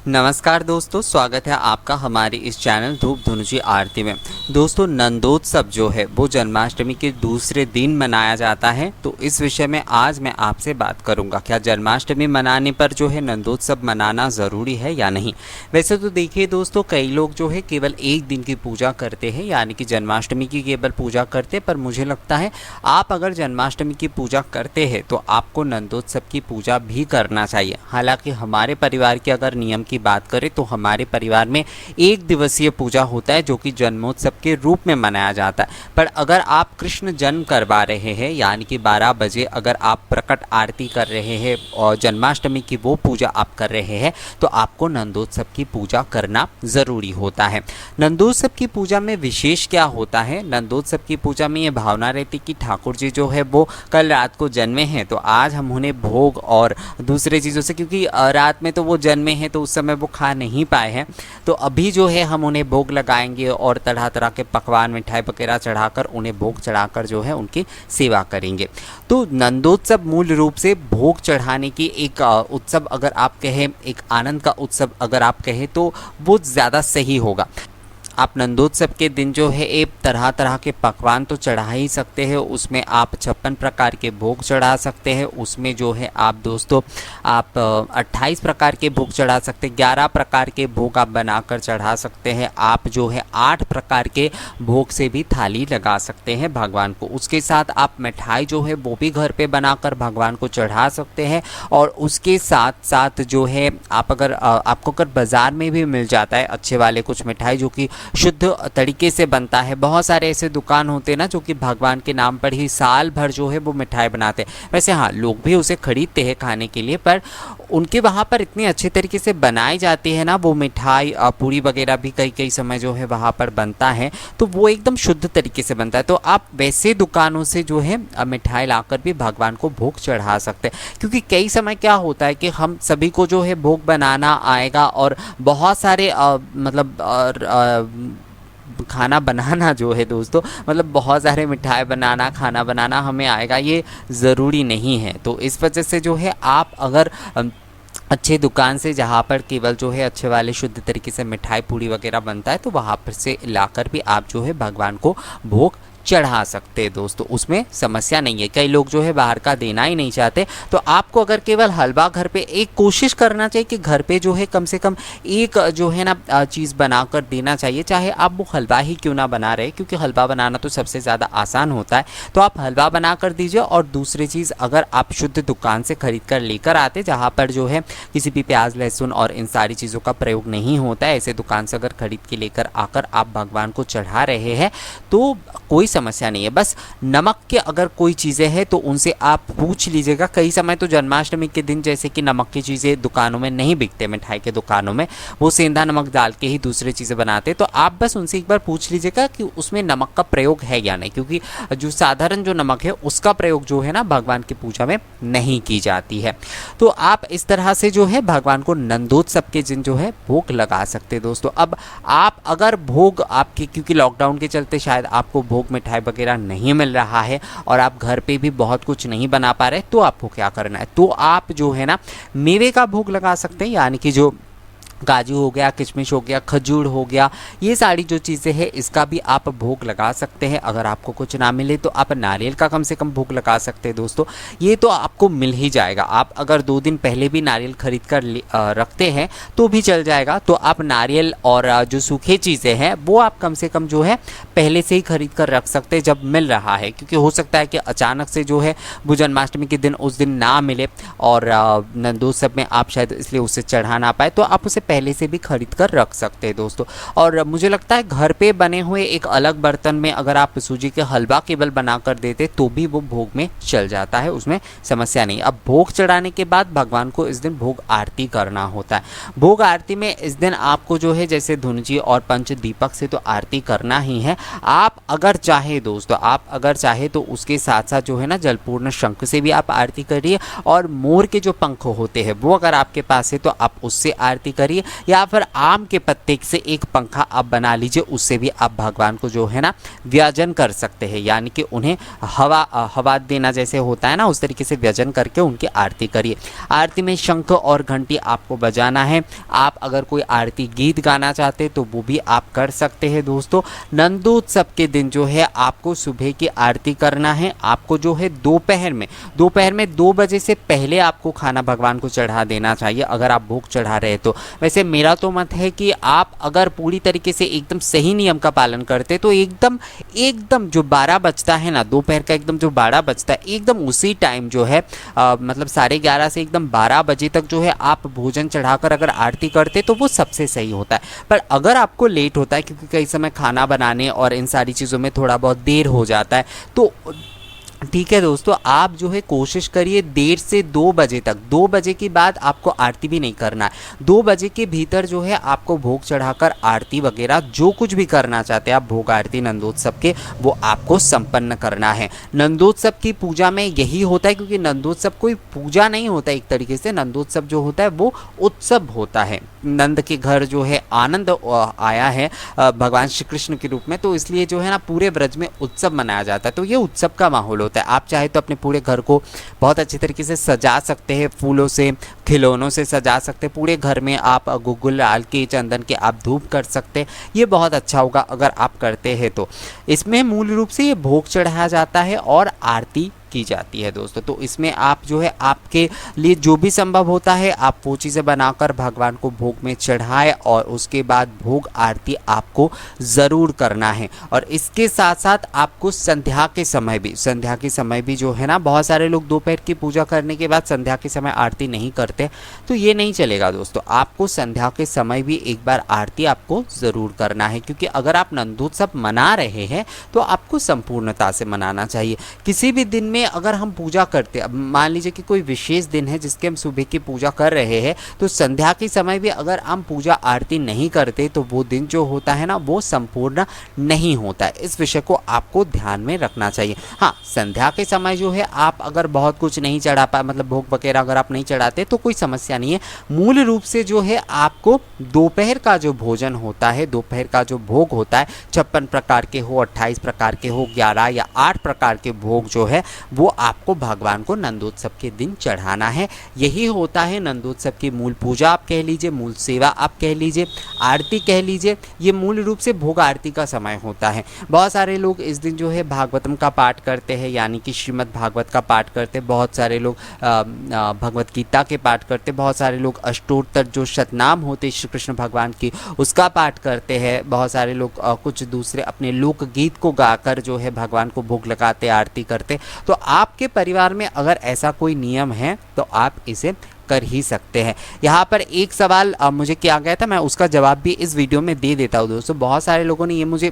नमस्कार दोस्तों, स्वागत है आपका हमारे इस चैनल धूप धुनुची आरती में। दोस्तों, नंदोत्सव जो है वो जन्माष्टमी के दूसरे दिन मनाया जाता है। तो इस विषय में आज मैं आपसे बात करूंगा, क्या जन्माष्टमी मनाने पर जो है नंदोत्सव मनाना ज़रूरी है या नहीं। वैसे तो देखिए दोस्तों, कई लोग जो है केवल एक दिन की पूजा करते हैं, यानी कि जन्माष्टमी की केवल पूजा करते, पर मुझे लगता है आप अगर जन्माष्टमी की पूजा करते हैं तो आपको नंदोत्सव की पूजा भी करना चाहिए। हालाँकि हमारे परिवार के अगर नियम की बात करें तो हमारे परिवार में एक दिवसीय पूजा होता है जो कि जन्मोत्सव के रूप में मनाया जाता है। पर अगर आप कृष्ण जन्म करवा रहे हैं, यानी कि 12 बजे अगर आप प्रकट आरती कर रहे हैं और जन्माष्टमी की वो पूजा आप कर रहे हैं, तो आपको नंदोत्सव की पूजा करना ज़रूरी होता है। नंदोत्सव की पूजा में विशेष क्या होता है? नंदोत्सव की पूजा में ये भावना रहती कि ठाकुर जी जो है वो कल रात को जन्मे हैं, तो आज हम उन्हें भोग और दूसरे चीज़ों से, क्योंकि रात में तो वो जन्मे हैं तो उस समय वो खा नहीं पाए हैं, तो अभी जो है हम उन्हें भोग लगाएंगे और तरह तरह के पकवान मिठाई वगैरह चढ़ाकर उन्हें भोग चढ़ाकर जो है उनकी सेवा करेंगे। तो नंदोत्सव मूल रूप से भोग चढ़ाने की एक उत्सव अगर आप कहें, एक आनंद का उत्सव अगर आप कहें तो वो ज़्यादा सही होगा। आप नंदोत्सव के दिन जो है एक तरह तरह के पकवान तो चढ़ा ही सकते हैं, उसमें आप 56 प्रकार के भोग चढ़ा सकते हैं। उसमें जो है आप दोस्तों आप 28 प्रकार के भोग चढ़ा सकते हैं, 11 प्रकार के भोग आप बनाकर चढ़ा सकते हैं। आप जो है 8 प्रकार के भोग से भी थाली लगा सकते हैं भगवान को। उसके साथ आप मिठाई जो है वो भी घर पे बनाकर भगवान को चढ़ा सकते हैं। और उसके साथ साथ जो है आप अगर आपको अगर बाज़ार में भी मिल जाता है अच्छे वाले कुछ मिठाई जो कि शुद्ध तरीके से बनता है। बहुत सारे ऐसे दुकान होते हैं ना जो कि भगवान के नाम पर ही साल भर जो है वो मिठाई बनाते हैं। वैसे हाँ, लोग भी उसे खरीदते हैं खाने के लिए, पर उनके वहाँ पर इतने अच्छे तरीके से बनाई जाती है ना वो मिठाई, पूरी वगैरह भी कई समय जो है वहाँ पर बनता है, तो वो एकदम शुद्ध तरीके से बनता है। तो आप वैसे दुकानों से जो है मिठाई लाकर भी भगवान को भोग चढ़ा सकते हैं। क्योंकि कई समय क्या होता है कि हम सभी को जो है भोग बनाना आएगा और बहुत सारे खाना बनाना जो है दोस्तों, मतलब बहुत सारे मिठाई बनाना, खाना बनाना हमें आएगा, ये ज़रूरी नहीं है। तो इस वजह से जो है आप अगर अच्छे दुकान से, जहाँ पर केवल जो है अच्छे वाले शुद्ध तरीके से मिठाई पूड़ी वगैरह बनता है, तो वहाँ पर से लाकर भी आप जो है भगवान को भोग चढ़ा सकते हैं दोस्तों, उसमें समस्या नहीं है। कई लोग जो है बाहर का देना ही नहीं चाहते, तो आपको अगर केवल हलवा घर पे एक कोशिश करना चाहिए कि घर पे जो है कम से कम एक जो है ना चीज़ बनाकर देना चाहिए, चाहे आप वो हलवा ही क्यों ना बना रहे, क्योंकि हलवा बनाना तो सबसे ज़्यादा आसान होता है। तो आप हलवा बना कर दीजिए। और दूसरी चीज़, अगर आप शुद्ध दुकान से खरीद कर लेकर आते, जहाँ पर जो है किसी भी प्याज लहसुन और इन सारी चीज़ों का प्रयोग नहीं होता है, ऐसे दुकान से अगर खरीद के लेकर आकर आप भगवान को चढ़ा रहे हैं तो कोई समस्या नहीं है। बस नमक के अगर कोई चीज़ें हैं तो उनसे आप पूछ लीजिएगा। कई समय तो जन्माष्टमी के दिन जैसे कि नमक की चीज़ें दुकानों में नहीं बिकते, मिठाई के दुकानों में वो सेंधा नमक डाल के ही दूसरी चीज़ें बनाते, तो आप बस उनसे एक बार पूछ लीजिएगा कि उसमें नमक का प्रयोग है या नहीं, क्योंकि जो साधारण जो नमक है उसका प्रयोग जो है ना भगवान की पूजा में नहीं की जाती है। तो आप इस तरह से जो है भगवान को नंदोत्सव के दिन जो है भोग लगा सकते हैं दोस्तों। अब आप अगर भोग आपके, क्योंकि लॉकडाउन के चलते शायद आपको भोग मिठाई वगैरह नहीं मिल रहा है और आप घर पे भी बहुत कुछ नहीं बना पा रहे, तो आपको क्या करना है, तो आप जो है ना मेवे का भोग लगा सकते हैं। यानी कि जो काजू हो गया, किशमिश हो गया, खजूर हो गया, ये सारी जो चीज़ें हैं इसका भी आप भोग लगा सकते हैं। अगर आपको कुछ ना मिले तो आप नारियल का कम से कम भोग लगा सकते हैं दोस्तों, ये तो आपको मिल ही जाएगा। आप अगर 2 दिन पहले भी नारियल खरीद कर रखते हैं तो भी चल जाएगा। तो आप नारियल और जो सूखे चीज़ें हैं वो आप कम से कम जो है पहले से ही खरीद कर रख सकते हैं जब मिल रहा है, क्योंकि हो सकता है कि अचानक से जो है वो जन्माष्टमी के दिन उस दिन ना मिले और नंदोत्सव में आप शायद इसलिए उसे चढ़ा ना पाए, तो आप उसे पहले से भी खरीद कर रख सकते हैं दोस्तों। और मुझे लगता है घर पे बने हुए एक अलग बर्तन में अगर आप सूजी के हलवा केवल बना कर देते तो भी वो भोग में चल जाता है, उसमें समस्या नहीं। अब भोग चढ़ाने के बाद भगवान को इस दिन भोग आरती करना होता है। भोग आरती में इस दिन आपको जो है जैसे धुनजी और पंच दीपक से तो आरती करना ही है। आप अगर चाहे दोस्तों, आप अगर चाहे तो उसके साथ साथ जो है ना जलपूर्ण शंख से भी आप आरती करिए, और मोर के जो पंख होते हैं वो अगर आपके पास है तो आप उससे आरती करिए। लीजिए, या फिर आम के पत्ते से एक पंखा आप बना लीजिए, उससे भी आप भगवान को जो है ना व्यजन कर सकते हैं, यानी कि उन्हें हवा देना जैसे होता है ना, उस तरीके से व्यजन करके उनकी आरती करिए। आरती में शंख और घंटी आपको बजाना है। आप अगर कोई आरती गीत गाना चाहते हैं तो वो भी आप कर सकते हैं दोस्तों। नंदोत्सव के दिन जो है आपको सुबह की आरती करना है। आपको जो है दोपहर में 2 बजे से पहले आपको खाना भगवान को चढ़ा देना चाहिए, अगर आप भोग चढ़ा रहे तो। वैसे मेरा तो मत है कि आप अगर पूरी तरीके से एकदम सही नियम का पालन करते तो एकदम जो 12 बजता है ना, दोपहर का एकदम जो 12 बजता है, एकदम उसी टाइम जो है मतलब 11:30 से एकदम 12 बजे तक जो है आप भोजन चढ़ाकर अगर आरती करते तो वो सबसे सही होता है। पर अगर आपको लेट होता है, क्योंकि कई समय खाना बनाने और इन सारी चीज़ों में थोड़ा बहुत देर हो जाता है, तो ठीक है दोस्तों, आप जो है कोशिश करिए 1:30 से 2 बजे तक। 2 बजे के बाद आपको आरती भी नहीं करना है। 2 बजे के भीतर जो है आपको भोग चढ़ाकर आरती वगैरह जो कुछ भी करना चाहते हैं आप भोग आरती नंदोत्सव के, वो आपको संपन्न करना है। नंदोत्सव की पूजा में यही होता है, क्योंकि नंदोत्सव कोई पूजा नहीं होता एक तरीके से। नंदोत्सव जो होता है वो उत्सव होता है। नंद के घर जो है आनंद आया है भगवान श्री कृष्ण के रूप में, तो इसलिए जो है ना पूरे ब्रज में उत्सव मनाया जाता है। तो ये उत्सव का माहौल होता है। आप चाहे तो अपने पूरे घर को बहुत अच्छी तरीके से सजा सकते हैं, फूलों से, खिलौनों से सजा सकते हैं। पूरे घर में आप गुग्गुल डाल के, चंदन के आप धूप कर सकते हैं। ये बहुत अच्छा होगा अगर आप करते हैं तो। इसमें मूल रूप से ये भोग चढ़ाया जाता है और आरती की जाती है दोस्तों। तो इसमें आप जो है आपके लिए जो भी संभव होता है आप वो चीज़ें बनाकर भगवान को भोग में चढ़ाए, और उसके बाद भोग आरती आपको ज़रूर करना है। और इसके साथ साथ आपको संध्या के समय भी जो है ना, बहुत सारे लोग दोपहर की पूजा करने के बाद संध्या के समय आरती नहीं करते, तो ये नहीं चलेगा दोस्तों। आपको संध्या के समय भी एक बार आरती आपको ज़रूर करना है, क्योंकि अगर आप नंदोत्सव मना रहे हैं तो आपको संपूर्णता से मनाना चाहिए। किसी भी दिन में अगर हम पूजा करते, अब मान लीजिए कि कोई विशेष दिन है जिसके हम सुबह की पूजा कर रहे हैं, तो संध्या के समय भी अगर हम पूजा आरती नहीं करते तो वो दिन जो होता है ना वो संपूर्ण नहीं होता है। इस विषय को आपको ध्यान में रखना चाहिए। हाँ, संध्या के समय जो है आप अगर बहुत कुछ नहीं चढ़ा पाए, मतलब भोग वगैरह अगर आप नहीं चढ़ाते तो कोई समस्या नहीं है। मूल रूप से जो है आपको दोपहर का जो भोजन होता है, दोपहर का जो भोग होता है, 56 प्रकार के हो, 28 प्रकार के हो, 11 या 8 प्रकार के भोग जो है वो आपको भगवान को नंदोत्सव के दिन चढ़ाना है। यही होता है नंदोत्सव की मूल पूजा आप कह लीजिए, मूल सेवा आप कह लीजिए, आरती कह लीजिए। ये मूल रूप से भोग आरती का समय होता है। बहुत सारे लोग इस दिन जो है भागवतम का पाठ करते हैं, यानी कि श्रीमद् भागवत का पाठ करते हैं। बहुत सारे लोग भगवत गीता के पाठ करते हैं। बहुत सारे लोग अष्टोत्तर जो शतनाम होते श्री कृष्ण भगवान की उसका पाठ करते हैं। बहुत सारे लोग कुछ दूसरे अपने लोकगीत को गाकर जो है भगवान को भोग लगाते, आरती करते। तो आपके परिवार में अगर ऐसा कोई नियम है तो आप इसे कर ही सकते हैं। यहाँ पर एक सवाल मुझे किया गया था, मैं उसका जवाब भी इस वीडियो में दे देता हूँ दोस्तों। बहुत सारे लोगों ने ये मुझे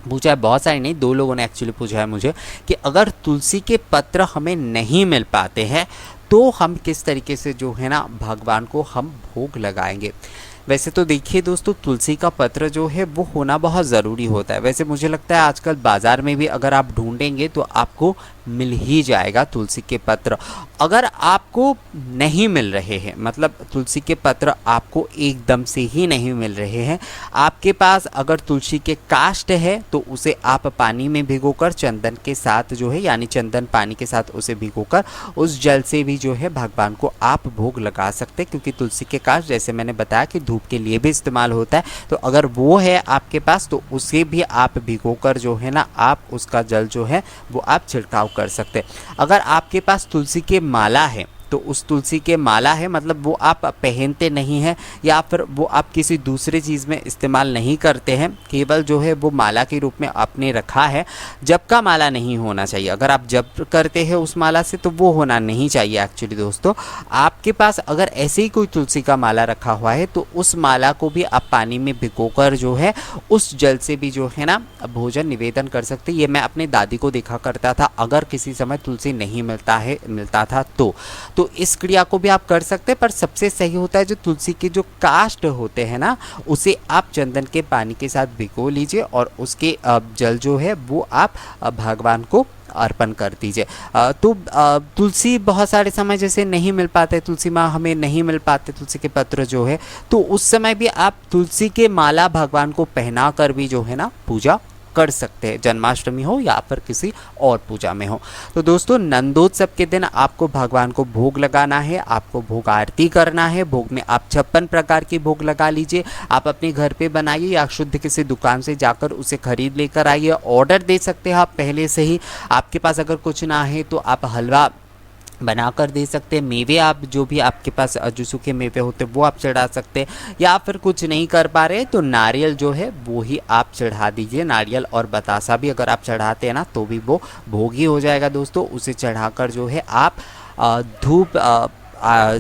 पूछा है, बहुत सारे नहीं, 2 लोगों ने एक्चुअली पूछा है मुझे कि अगर तुलसी के पत्र हमें नहीं मिल पाते हैं तो हम किस तरीके से जो है ना भगवान को हम भोग लगाएंगे। वैसे तो देखिए दोस्तों, तुलसी का पत्र जो है वो होना बहुत ज़रूरी होता है। वैसे मुझे लगता है आजकल बाज़ार में भी अगर आप ढूंढेंगे तो आपको मिल ही जाएगा तुलसी के पत्र। अगर आपको नहीं मिल रहे हैं, मतलब तुलसी के पत्र आपको एकदम से ही नहीं मिल रहे हैं, आपके पास अगर तुलसी के काष्ठ है तो उसे आप पानी में भिगोकर चंदन के साथ जो है, यानी चंदन पानी के साथ उसे भिगोकर उस जल से भी जो है भगवान को आप भोग लगा सकते हैं। क्योंकि तुलसी के काष्ठ जैसे मैंने बताया कि धूप के लिए भी इस्तेमाल होता है, तो अगर वो है आपके पास तो उसे भी आप भिगोकर जो है ना आप उसका जल जो है वो आप छिड़काव कर सकते हैं। अगर आपके पास तुलसी के माला है तो उस तुलसी के माला है, मतलब वो आप पहनते नहीं हैं या फिर वो आप किसी दूसरे चीज़ में इस्तेमाल नहीं करते हैं, केवल जो है वो माला के रूप में आपने रखा है। जप का माला नहीं होना चाहिए। अगर आप जप करते हैं उस माला से तो वो होना नहीं चाहिए एक्चुअली दोस्तों। आपके पास अगर ऐसे ही कोई तुलसी का माला रखा हुआ है तो उस माला को भी आप पानी में भिगोकर जो है उस जल से भी जो है ना भोजन निवेदन कर सकते। ये मैं अपनी दादी को देखा करता था, अगर किसी समय तुलसी नहीं मिलता था तो इस क्रिया को भी आप कर सकते हैं। पर सबसे सही होता है जो तुलसी के जो काष्ठ होते हैं ना उसे आप चंदन के पानी के साथ भिगो लीजिए और उसके जल जो है वो आप भगवान को अर्पण कर दीजिए। तो तुलसी बहुत सारे समय जैसे नहीं मिल पाते, तुलसी माँ हमें नहीं मिल पाते, तुलसी के पत्र जो है, तो उस समय भी आप तुलसी के माला भगवान को पहना कर भी जो है ना पूजा कर सकते हैं, जन्माष्टमी हो या फिर किसी और पूजा में हो। तो दोस्तों नंदोत्सव के दिन आपको भगवान को भोग लगाना है, आपको भोग आरती करना है। भोग में आप 56 प्रकार की भोग लगा लीजिए। आप अपने घर पे बनाइए या शुद्ध किसी दुकान से जाकर उसे खरीद लेकर आइए। ऑर्डर दे सकते हैं आप पहले से ही। आपके पास अगर कुछ ना है तो आप हलवा बना कर दे सकते हैं। मेवे आप जो भी आपके पास जो सूखे मेवे होते हैं वो आप चढ़ा सकते हैं, या फिर कुछ नहीं कर पा रहे तो नारियल जो है वो ही आप चढ़ा दीजिए। नारियल और बतासा भी अगर आप चढ़ाते हैं ना तो भी वो भोग ही हो जाएगा दोस्तों। उसे चढ़ाकर जो है आप धूप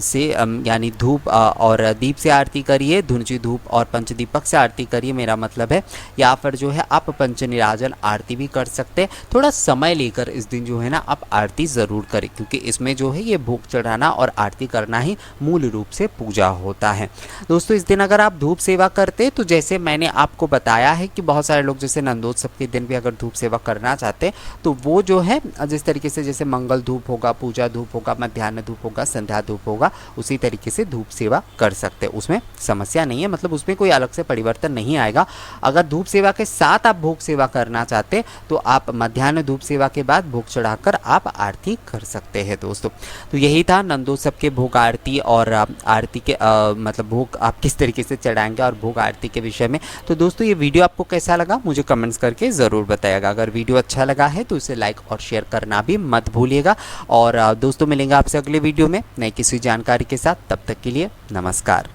से यानी धूप और दीप से आरती करिए, धुंजी धूप और पंचदीपक से आरती करिए मेरा मतलब है, या फिर जो है आप पंचनिराजन आरती भी कर सकते हैं। थोड़ा समय लेकर इस दिन जो है ना आप आरती ज़रूर करें, क्योंकि इसमें जो है ये भोग चढ़ाना और आरती करना ही मूल रूप से पूजा होता है। दोस्तों इस दिन अगर आप धूप सेवा करते तो जैसे मैंने आपको बताया है कि बहुत सारे लोग जैसे नंदोत्सव के दिन भी अगर धूप सेवा करना चाहते हैं तो वो जो है जिस तरीके से जैसे मंगल धूप होगा, पूजा धूप होगा, मध्याह्न धूप होगा, संध्या धूप होगा, उसी तरीके से धूप सेवा कर सकते हैं। उसमें समस्या नहीं है, मतलब उसमें कोई अलग से परिवर्तन नहीं आएगा। अगर धूप सेवा के साथ आप भोग सेवा करना चाहते तो आप मध्याह्न धूप सेवा के बाद भोग चढ़ाकर आप आरती कर सकते हैं दोस्तों। तो यही था नंदोत्सव के भोग आरती और आरती के मतलब भोग आप किस तरीके से चढ़ाएंगे और भोग आरती के विषय में। तो दोस्तों ये वीडियो आपको कैसा लगा मुझे कमेंट्स करके ज़रूर बताइएगा। अगर वीडियो अच्छा लगा है तो इसे लाइक और शेयर करना भी मत भूलिएगा। और दोस्तों मिलेंगे आपसे अगले वीडियो में नई किसी जानकारी के साथ। तब तक के लिए नमस्कार।